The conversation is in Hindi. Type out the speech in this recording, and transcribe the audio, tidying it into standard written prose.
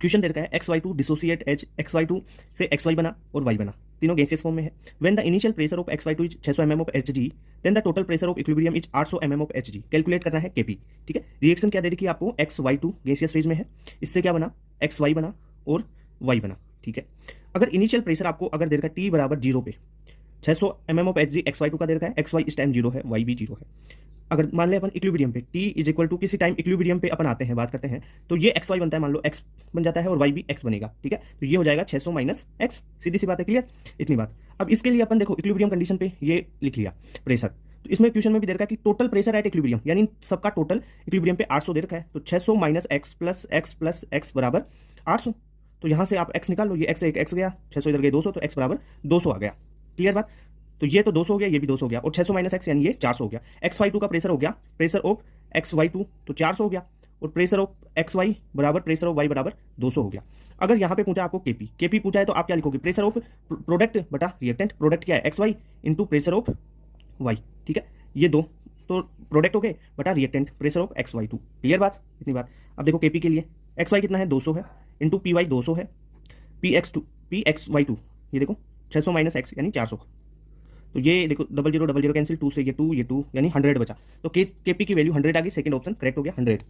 क्वेश्चन दे रखा है XY2 डिसोसिएट एज XY2 से XY बना और Y बना, तीनों गैसियस फॉर्म में है। When the initial pressure of XY2 is 600 mm of Hg, then the total pressure of equilibrium is 800 mm of Hg। Calculate करना है Kp। ठीक है, रिएक्शन क्या दे रखी है आपको, XY2 गैसियस फेज में है, इससे क्या बना, XY बना और Y बना। ठीक है, अगर इनिशियल प्रेशर आपको अगर दे रखा है T बराबर 0 पे, 600 mm ऑफ Hg XY2 का दे रखा है, XY इस टाइम 0 है, Y भी 0 है। अगर मान लें अपन इक्विलिब्रियम पे T इज इक्वल टू किसी टाइम इक्विलिब्रियम पे अपन आते हैं, बात करते हैं, तो ये XY बनता है, मान लो X बन जाता है और Y भी X बनेगा। ठीक है, तो ये हो जाएगा 600 माइनस X, सीधी सी बात है, क्लियर, इतनी बात। अब इसके लिए अपन देखो इक्विलिब्रियम कंडीशन पे ये लिख लिया प्रेशर, तो इसमें क्वेश्चन में भी दे रखा है कि टोटल प्रेशर एट इक्विलिब्रियम, यानी सबका टोटल इक्विलिब्रियम पे 800 दे रखा है, तो 600 माइनस एक्स प्लस एक्स बराबर 800। तो यहाँ से आप x निकाल लो, ये x से एक x गया, 600 इधर गए 200, तो x बराबर 200 आ गया। क्लियर बात, तो ये तो 200 हो गया, ये भी 200 हो गया, और 600 माइनस एक्स यानी ये 400 हो गया। XY2 का प्रेशर हो गया, प्रेशर ऑफ XY2 तो 400 हो गया, और प्रेशर ऑफ XY बराबर प्रेशर ऑफ Y बराबर 200 हो गया। अगर यहाँ पे पूछा आपको केपी पूछा है, तो आप क्या लिखोगे, प्रेशर ऑफ प्रोडक्ट बटा रिएक्टेंट, प्रोडक्ट क्या है XY into pressure of Y। ठीक है, ये दो तो प्रोडक्ट हो गए बटा reactant pressure of XY2। Clear बात, इतनी बात। अब देखो केपी के लिए XY कितना है, 200 है, इंटू PY 200 है, PXY2 ये देखो 600 माइनस एक्स यानी 400, तो ये देखो 00 00 कैंसिल, 2 से ये 2 यानी 100 बचा, तो केपी की वैल्यू 100 आ गई, सेकंड ऑप्शन करेक्ट हो गया 100।